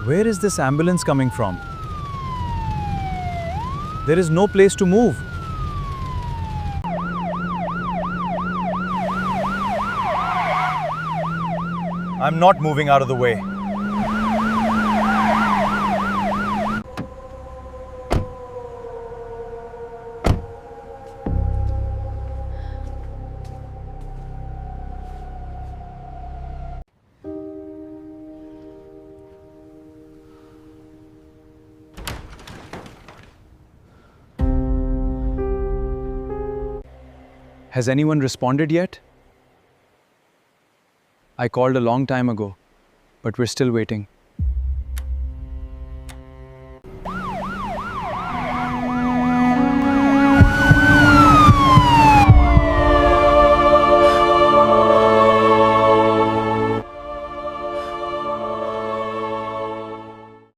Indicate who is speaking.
Speaker 1: Where is this ambulance coming from? There is no place to move. I'm not moving out of the way. Has anyone responded yet? I called a long time ago, but we're still waiting.